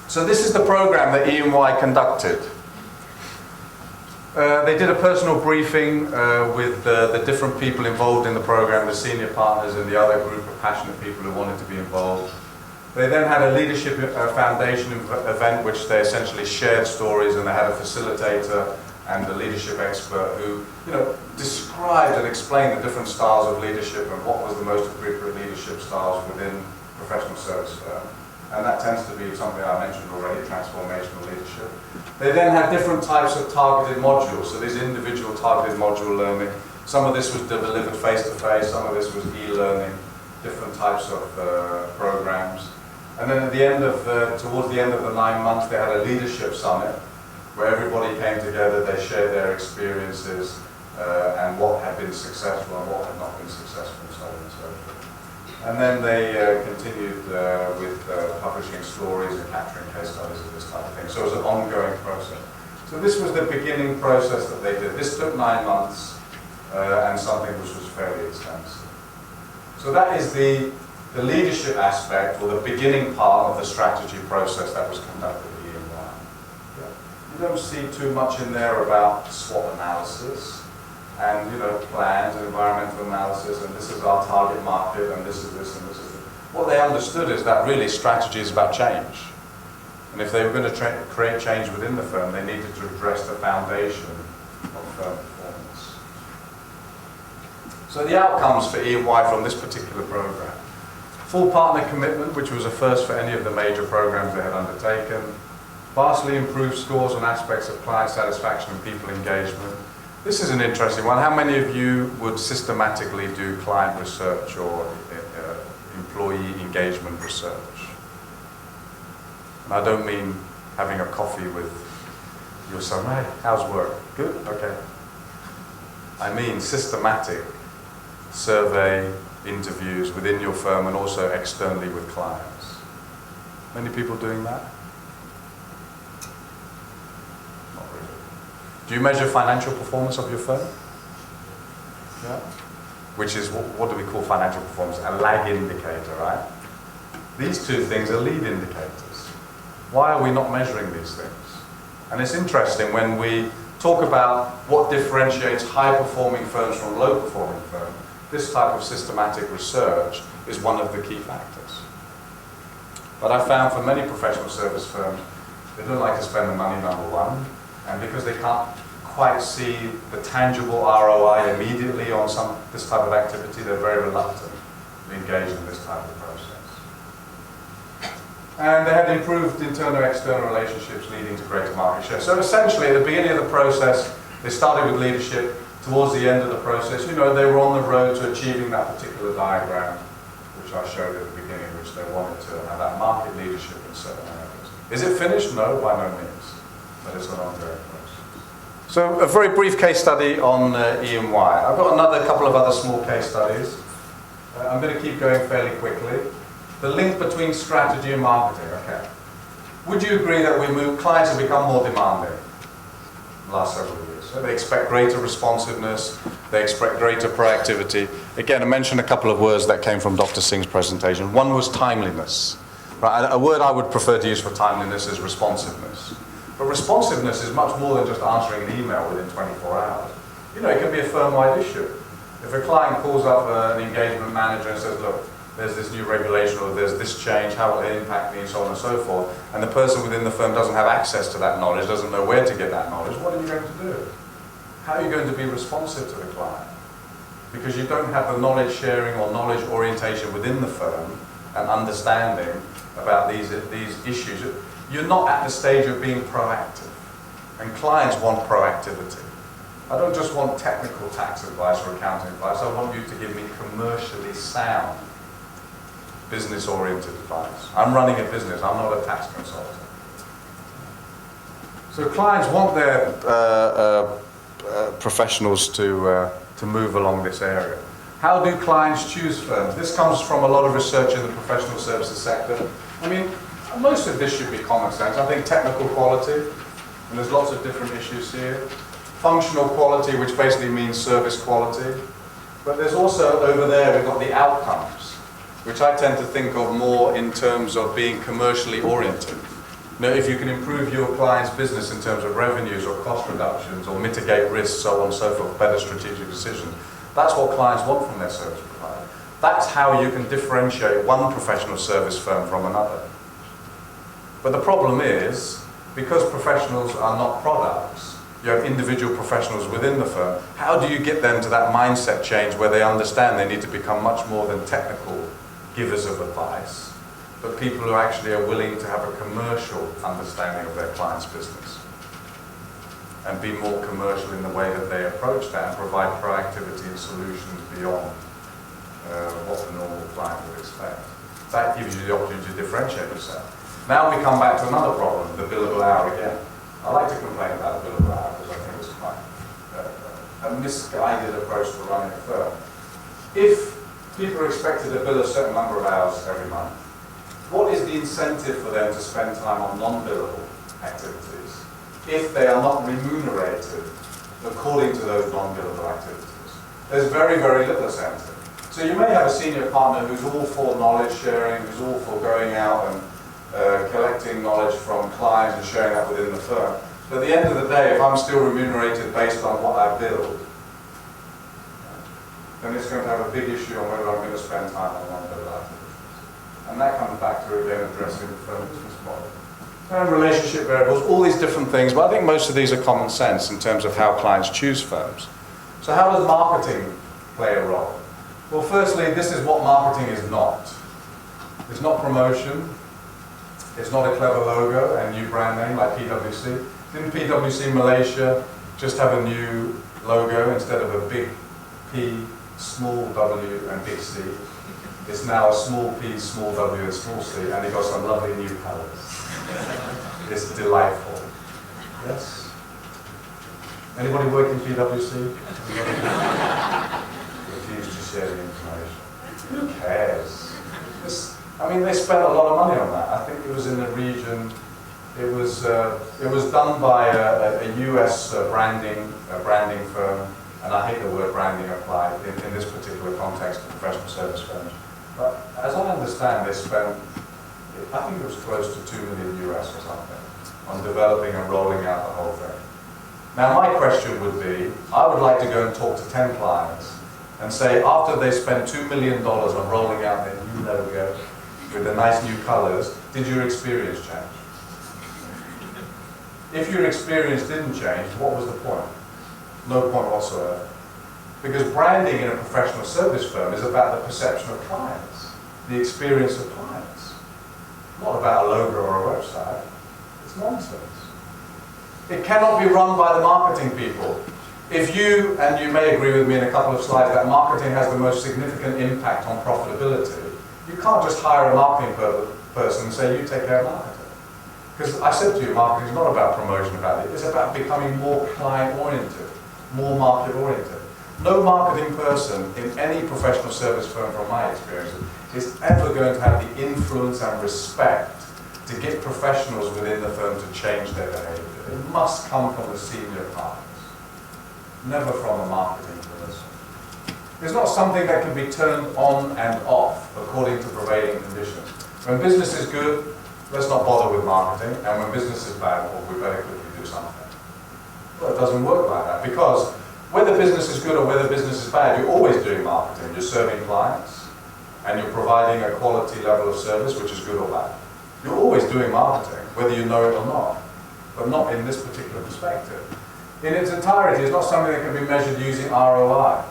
So this is the program that E&Y conducted. They did a personal briefing with the different people involved in the program, the senior partners and the other group of passionate people who wanted to be involved. They then had a leadership foundation event which they essentially shared stories, and they had a facilitator and a leadership expert who, described and explained the different styles of leadership and what was the most appropriate leadership styles within professional service firm. And that tends to be something I mentioned already, transformational leadership. They then had different types of targeted modules, so these individual targeted module learning. Some of this was delivered face-to-face, some of this was e-learning, different types of programs. And then at the end of towards the end of the 9 months, they had a leadership summit where everybody came together, they shared their experiences and what had been successful and what had not been successful, and so on and so forth. And then they continued with publishing stories and capturing case studies of this type of thing. So it was an ongoing process. So this was the beginning process that they did. This took 9 months and something which was fairly extensive. So that is the leadership aspect, or the beginning part of the strategy process that was conducted at E&Y. You don't see too much in there about SWOT analysis and plans and environmental analysis, and this is our target market, and this is this, and this is this. What they understood is that really strategy is about change. And if they were going to create change within the firm, they needed to address the foundation of firm performance. So the outcomes for E&Y from this particular program: full partner commitment, which was a first for any of the major programs they had undertaken; vastly improved scores on aspects of client satisfaction and people engagement. This is an interesting one. How many of you would systematically do client research or employee engagement research? And I don't mean having a coffee with your son. Hey, how's work? Good? Okay. I mean systematic survey interviews within your firm and also externally with clients. Many people doing that? Not really. Do you measure financial performance of your firm? Yeah. Which is, what do we call financial performance? A lag indicator, right? These two things are lead indicators. Why are we not measuring these things? And it's interesting when we talk about what differentiates high-performing firms from low-performing firms. This type of systematic research is one of the key factors. But I found for many professional service firms, they don't like to spend the money, number one, and because they can't quite see the tangible ROI immediately on this type of activity, they're very reluctant to engage in this type of process. And they had improved internal and external relationships leading to greater market share. So essentially, at the beginning of the process, they started with leadership. Towards the end of the process, they were on the road to achieving that particular diagram, which I showed at the beginning, which they wanted to have that market leadership in certain areas. Is it finished? No, by no means. But it's an ongoing process. So a very brief case study on E&Y. I've got another couple of other small case studies. I'm going to keep going fairly quickly. The link between strategy and marketing. Okay. Would you agree that clients have become more demanding in the last several years? They expect greater responsiveness, they expect greater proactivity. Again, I mentioned a couple of words that came from Dr. Singh's presentation. One was timeliness. Right? A word I would prefer to use for timeliness is responsiveness. But responsiveness is much more than just answering an email within 24 hours. It can be a firm-wide issue. If a client calls up an engagement manager and says, look, there's this new regulation or there's this change, how will it impact me, and so on and so forth, and the person within the firm doesn't have access to that knowledge, doesn't know where to get that knowledge, what are you going to do? How are you going to be responsive to the client? Because you don't have the knowledge sharing or knowledge orientation within the firm and understanding about these issues. You're not at the stage of being proactive. And clients want proactivity. I don't just want technical tax advice or accounting advice, I want you to give me commercially sound business-oriented advice. I'm running a business, I'm not a tax consultant. So clients want their professionals to move along this area. How do clients choose firms? This comes from a lot of research in the professional services sector. I mean, most of this should be common sense. I think technical quality, and there's lots of different issues here. Functional quality, which basically means service quality. But there's also, over there, we've got the outcomes, which I tend to think of more in terms of being commercially oriented. You know, if you can improve your client's business in terms of revenues or cost reductions or mitigate risks, so on and so forth, better strategic decisions, that's what clients want from their service provider. That's how you can differentiate one professional service firm from another. But the problem is, because professionals are not products, you have individual professionals within the firm, how do you get them to that mindset change where they understand they need to become much more than technical givers of advice, but people who actually are willing to have a commercial understanding of their client's business and be more commercial in the way that they approach that and provide proactivity and solutions beyond what the normal client would expect. That gives you the opportunity to differentiate yourself. Now we come back to another problem, the billable hour again. I like to complain about the billable hour because I think it's quite a misguided approach to running a firm. If people are expected to bill a certain number of hours every month, what is the incentive for them to spend time on non-billable activities if they are not remunerated according to those non-billable activities? There's very, very little incentive. So you may have a senior partner who's all for knowledge sharing, who's all for going out and collecting knowledge from clients and sharing that within the firm. But at the end of the day, if I'm still remunerated based on what I build, then it's going to have a big issue on whether I'm going to spend time on non-billable activities. And that comes back to, again, addressing the firm business model. And relationship variables, all these different things, but I think most of these are common sense in terms of how clients choose firms. So how does marketing play a role? Well, firstly, this is what marketing is not. It's not promotion. It's not a clever logo and new brand name like PwC. Didn't PwC Malaysia just have a new logo instead of a big P, small W and big C? It's now a small p, small w, and small c, and it got some lovely new colours. It's delightful. Yes? Anybody work in PwC? Refuse to share the information. Who cares? I mean, they spent a lot of money on that. I think it was in the region. It was done by a US branding firm, and I hate the word branding applied in this particular context of professional service firms. But as I understand, they spent, I think it was close to 2 million US or something, on developing and rolling out the whole thing. Now my question would be, I would like to go and talk to 10 clients and say, after they spent $2 million on rolling out their new logo with the nice new colors, did your experience change? If your experience didn't change, what was the point? No point whatsoever. Because branding in a professional service firm is about the perception of clients, the experience of clients. Not about a logo or a website. It's nonsense. It cannot be run by the marketing people. If you, and you may agree with me in a couple of slides, that marketing has the most significant impact on profitability, you can't just hire a marketing person and say, you take care of marketing. Because I said to you, marketing is not about promotion value, it's about becoming more client-oriented, more market-oriented. No marketing person in any professional service firm, from my experience, is ever going to have the influence and respect to get professionals within the firm to change their behavior. It must come from the senior partners, never from a marketing person. It's not something that can be turned on and off according to prevailing conditions. When business is good, let's not bother with marketing, and when business is bad, well, we better quickly do something. Well, it doesn't work like that, because whether business is good or whether business is bad, you're always doing marketing. You're serving clients, and you're providing a quality level of service, which is good or bad. You're always doing marketing, whether you know it or not, but not in this particular perspective. In its entirety, it's not something that can be measured using ROI.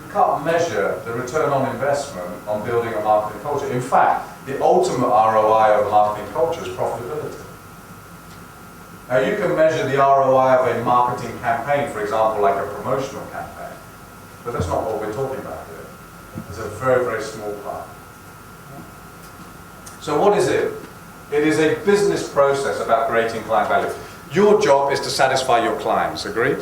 You can't measure the return on investment on building a marketing culture. In fact, the ultimate ROI of a marketing culture is profitability. Now, you can measure the ROI of a marketing campaign, for example, like a promotional campaign, but that's not what we're talking about here. It's a very, very small part. So what is it? It is a business process about creating client value. Your job is to satisfy your clients, agreed?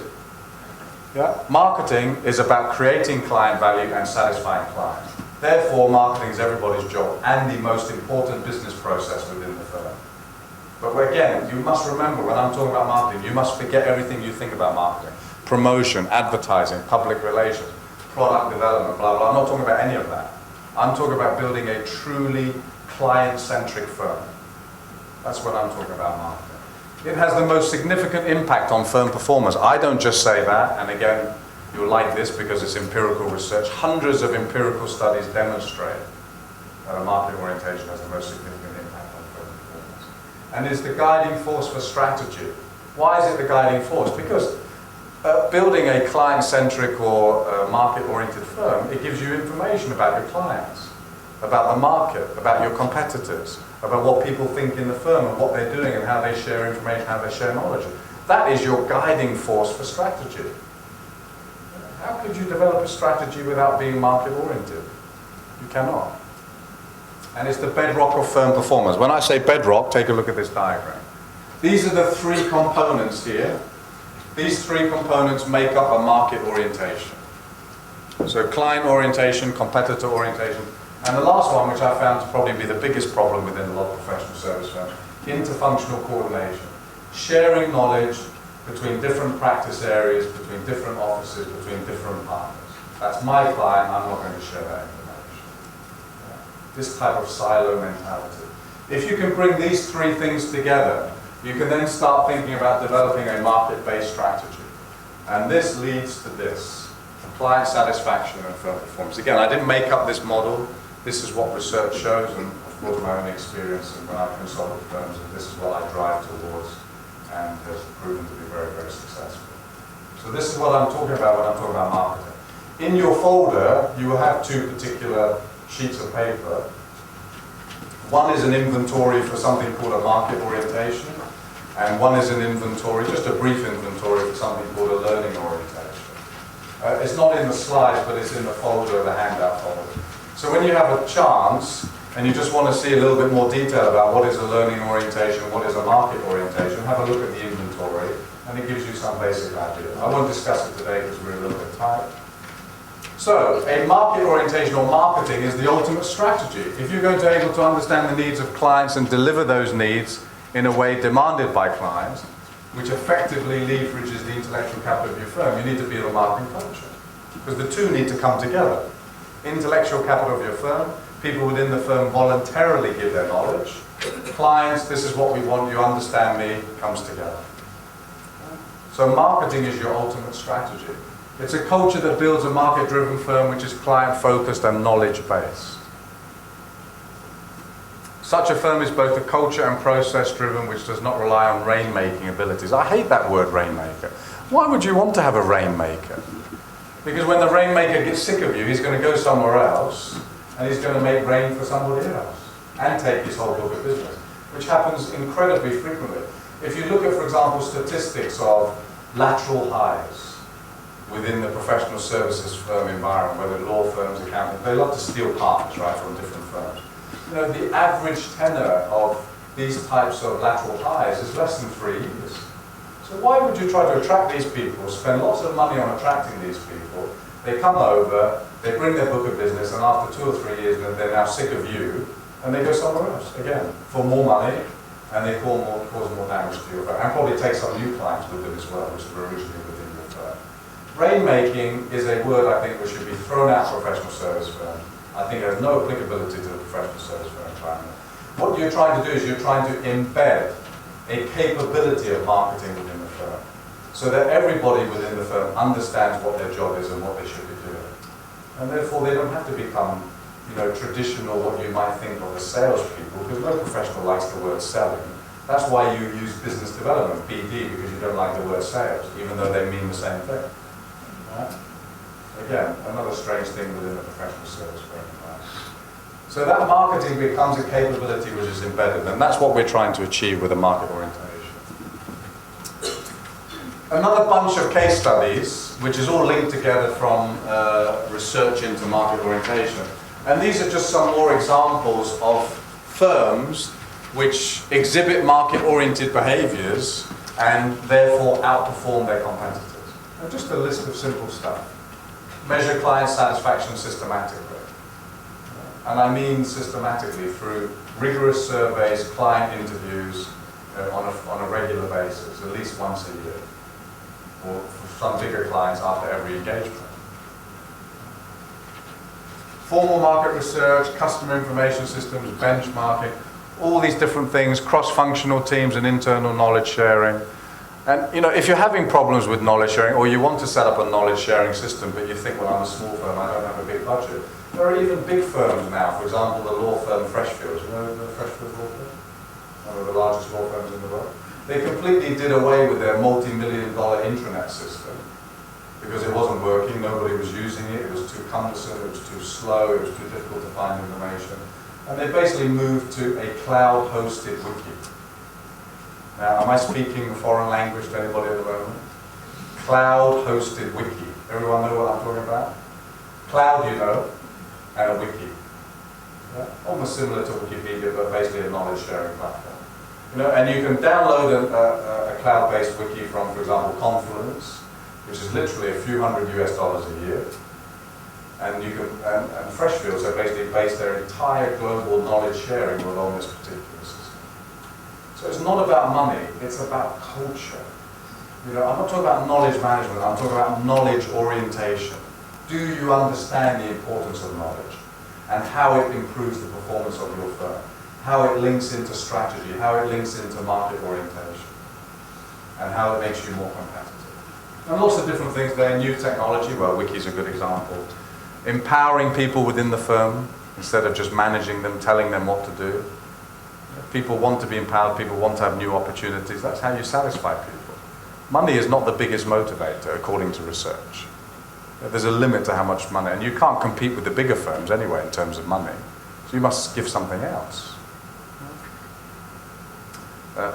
Yeah. Marketing is about creating client value and satisfying clients. Therefore, marketing is everybody's job and the most important business process within the firm. But again, you must remember, when I'm talking about marketing, you must forget everything you think about marketing. Promotion, advertising, public relations, product development, blah, blah. I'm not talking about any of that. I'm talking about building a truly client-centric firm. That's what I'm talking about marketing. It has the most significant impact on firm performance. I don't just say that, and again, you'll like this because it's empirical research. Hundreds of empirical studies demonstrate that a market orientation has the most significant impact on firm performance. And is the guiding force for strategy. Why is it the guiding force? Because building a client-centric or market-oriented firm, it gives you information about your clients, about the market, about your competitors, about what people think in the firm and what they're doing and how they share information, how they share knowledge. That is your guiding force for strategy. How could you develop a strategy without being market-oriented? You cannot. And it's the bedrock of firm performance. When I say bedrock, take a look at this diagram. These are the three components here. These three components make up a market orientation. So client orientation, competitor orientation, and the last one, which I found to probably be the biggest problem within a lot of professional service firms, interfunctional coordination. Sharing knowledge between different practice areas, between different offices, between different partners. That's my client, I'm not going to share that information. Yeah. This type of silo mentality. If you can bring these three things together, you can then start thinking about developing a market-based strategy. And this leads to this, client satisfaction and firm performance. Again, I didn't make up this model. This is what research shows, and of course my own experience and when I've consulted firms, and this is what I drive towards and has proven to be very, very successful. So this is what I'm talking about when I'm talking about marketing. In your folder, you will have two particular sheets of paper. One is an inventory for something called a market orientation, and one is an inventory, just a brief inventory for something called a learning orientation. It's not in the slides, but it's in the folder, the handout folder. So when you have a chance, and you just want to see a little bit more detail about what is a learning orientation, what is a market orientation, have a look at the inventory, and it gives you some basic idea. I won't discuss it today because we're a little bit tight. So, a market orientation or marketing is the ultimate strategy. If you're going to be able to understand the needs of clients and deliver those needs in a way demanded by clients, which effectively leverages the intellectual capital of your firm, you need to build a marketing culture. Because the two need to come together. Intellectual capital of your firm, people within the firm voluntarily give their knowledge. Clients, this is what we want, you understand me, comes together. So marketing is your ultimate strategy. It's a culture that builds a market-driven firm which is client-focused and knowledge-based. Such a firm is both a culture and process-driven which does not rely on rainmaking abilities. I hate that word, rainmaker. Why would you want to have a rainmaker? Because when the rainmaker gets sick of you, he's going to go somewhere else and he's going to make rain for somebody else and take his whole book of business, which happens incredibly frequently. If you look at, for example, statistics of lateral hires within the professional services firm environment, whether law firms, accountants, they love to steal partners, right, from different firms. You know, the average tenure of these types of lateral hires is less than 3 years. So why would you try to attract these people, spend lots of money on attracting these people, they come over, they bring their book of business, and after 2 or 3 years they're now sick of you, and they go somewhere else, again, for more money, and they cause more damage to your firm, and probably take some new clients with them as well, which were originally within your firm. Rainmaking is a word I think which should be thrown out of professional service firms. I think it has no applicability to the professional service firm environment. What you're trying to do is you're trying to embed a capability of marketing within the firm, so that everybody within the firm understands what their job is and what they should be doing. And therefore they don't have to become, you know, traditional, what you might think of as salespeople, because no professional likes the word selling. That's why you use business development, BD, because you don't like the word sales, even though they mean the same thing. Right? Again, another strange thing within the professional service firm. Right? So that marketing becomes a capability which is embedded, and that's what we're trying to achieve with a market orientation. Another bunch of case studies, which is all linked together from research into market orientation. And these are just some more examples of firms which exhibit market-oriented behaviors and therefore outperform their competitors. And just a list of simple stuff. Measure client satisfaction systematically. And I mean systematically through rigorous surveys, client interviews on a regular basis, at least once a year. Or for some bigger clients after every engagement. Formal market research, customer information systems, benchmarking, all these different things, cross-functional teams and internal knowledge sharing. And if you're having problems with knowledge sharing, or you want to set up a knowledge sharing system, but you think, well, I'm a small firm, I don't have a big budget. There are even big firms now, for example, the law firm Freshfields. You know the Freshfields law firm? One of the largest law firms in the world. They completely did away with their multi-million-dollar intranet system because it wasn't working, nobody was using it, it was too cumbersome, it was too slow, it was too difficult to find information. And they basically moved to a cloud-hosted wiki. Now, am I speaking a foreign language to anybody at the moment? Cloud-hosted wiki. Everyone know what I'm talking about? Cloud, and a wiki. Yeah? Almost similar to Wikipedia, but basically a knowledge-sharing platform. And you can download a cloud-based wiki from, for example, Confluence, which is literally a few $100 US a year. And you can, and Freshfields have basically based their entire global knowledge sharing on this particular system. So it's not about money, it's about culture. I'm not talking about knowledge management, I'm talking about knowledge orientation. Do you understand the importance of knowledge and how it improves the performance of your firm? How it links into strategy, how it links into market orientation, and how it makes you more competitive. And lots of different things there, new technology, well, Wiki's a good example. Empowering people within the firm, instead of just managing them, telling them what to do. People want to be empowered, people want to have new opportunities, that's how you satisfy people. Money is not the biggest motivator, according to research. There's a limit to how much money, and you can't compete with the bigger firms anyway in terms of money, so you must give something else.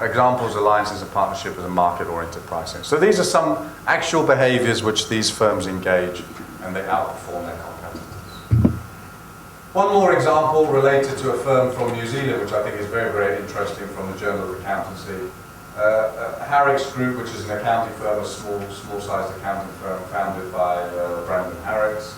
Examples, alliances, and partnerships and market-oriented pricing. So these are some actual behaviors which these firms engage, and they outperform their competitors. One more example related to a firm from New Zealand, which I think is very, very interesting from the Journal of Accountancy. Harricks Group, which is an accounting firm, a small-sized accounting firm founded by Brandon Harricks.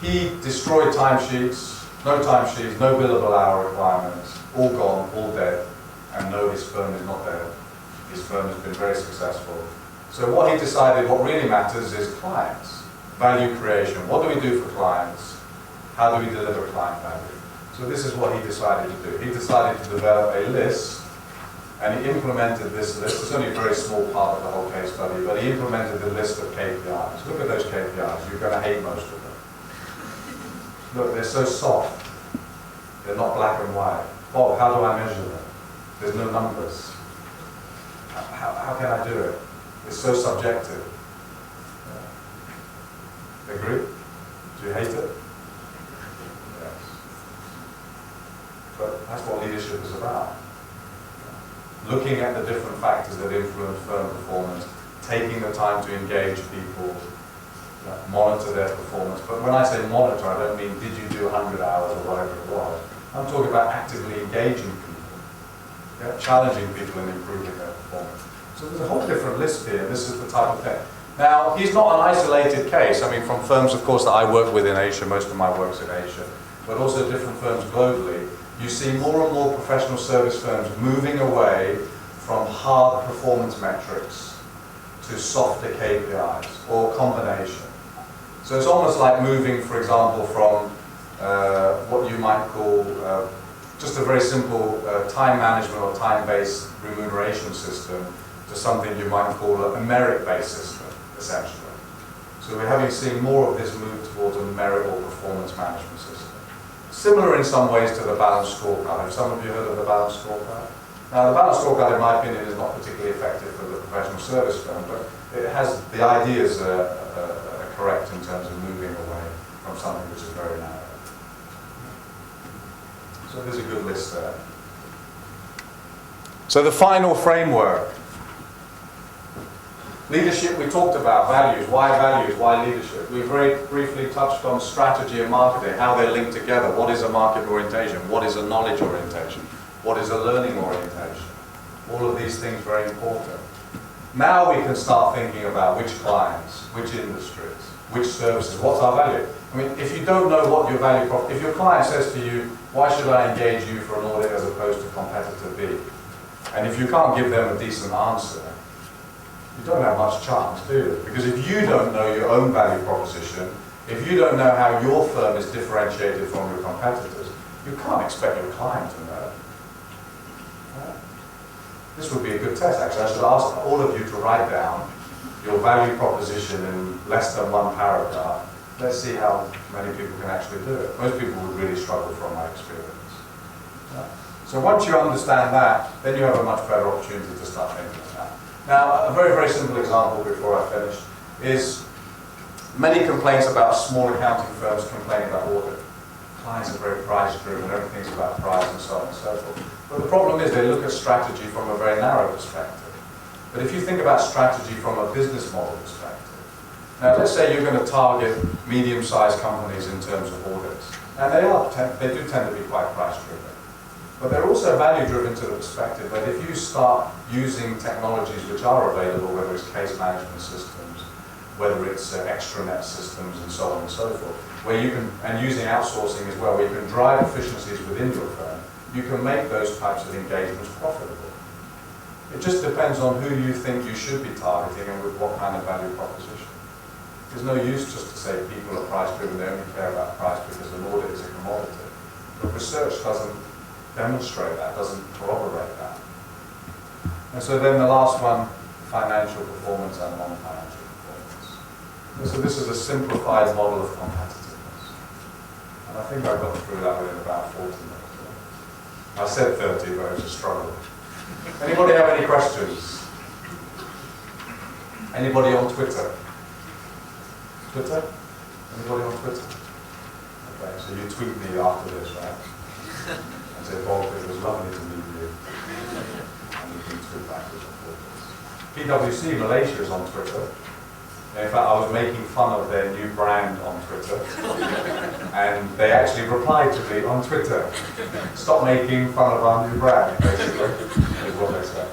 He destroyed timesheets, no billable hour requirements, all gone, all dead. And no, his firm is not dead. His firm has been very successful. So what he decided, what really matters is clients, value creation. What do we do for clients? How do we deliver client value? So this is what he decided to do. He decided to develop a list, and he implemented this list. It's only a very small part of the whole case study, but he implemented the list of KPIs. Look at those KPIs. You're going to hate most of them. Look, they're so soft. They're not black and white. Bob, how do I measure them? There's no numbers. How can I do it? It's so subjective. Agree? Do you hate it? Yes. But that's what leadership is about. Looking at the different factors that influence firm performance, taking the time to engage people, monitor their performance. But when I say monitor, I don't mean did you do 100 hours or whatever it was. I'm talking about actively engaging people. Challenging people and improving their performance. So there's a whole different list here. This is the type of thing. Now, he's not an isolated case. I mean, from firms, of course, that I work with in Asia, most of my work's in Asia, but also different firms globally, you see more and more professional service firms moving away from hard performance metrics to softer KPIs, or combination. So it's almost like moving, for example, from what you might call just a very simple time management or time-based remuneration system to something you might call a merit-based system, essentially. So we're having seen more of this move towards a merit or performance management system. Similar in some ways to the balanced scorecard. Have some of you heard of the balanced scorecard? Now, the balanced scorecard, in my opinion, is not particularly effective for the professional service firm, but it has, the ideas are correct in terms of moving away from something which is very narrow. So there's a good list there. So the final framework. Leadership, we talked about values, why leadership. We very briefly touched on strategy and marketing, how they're linked together. What is a market orientation? What is a knowledge orientation? What is a learning orientation? All of these things very important. Now we can start thinking about which clients, which industries, which services, what's our value? I mean, if you don't know what your value prop, if your client says to you, why should I engage you for an audit as opposed to competitor B? And if you can't give them a decent answer, you don't have much chance, do you? Because if you don't know your own value proposition, if you don't know how your firm is differentiated from your competitors, you can't expect your client to know. This would be a good test, actually. I should ask all of you to write down your value proposition in less than one paragraph. Let's see how many people can actually do it. Most people would really struggle from my experience. So once you understand that, then you have a much better opportunity to start thinking of that. Now, a very, very simple example before I finish is many complaints about small accounting firms complaining about audit. Clients are very price-driven, everything's about price and so on and so forth. But the problem is they look at strategy from a very narrow perspective. But if you think about strategy from a business model perspective, now let's say you're going to target medium-sized companies in terms of audits. And they do tend to be quite price-driven. But they're also value-driven to the perspective that if you start using technologies which are available, whether it's case management systems, whether it's extranet systems and so on and so forth, where you can, and using outsourcing as well, where you can drive efficiencies within your firm, you can make those types of engagements profitable. It just depends on who you think you should be targeting and with what kind of value proposition. There's no use just to say people are price-driven, they only care about price because an audit is a commodity. But research doesn't demonstrate that, doesn't corroborate that. And so then the last one, financial performance and non-financial performance. And so this is a simplified model of competitiveness. And I think I got through that within about 40 minutes. I said 30, but it was a struggle. Anybody have any questions? Anybody on Twitter? Twitter? Anybody on Twitter? Okay, so you tweet me after this, right? And say, Bob, it was lovely to meet you. And you can tweet backwards and forwards. PwC Malaysia is on Twitter. In fact, I was making fun of their new brand on Twitter. And they actually replied to me on Twitter. Stop making fun of our new brand, basically, is what they said.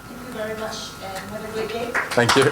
Thank you very much, and have a great day. Thank you.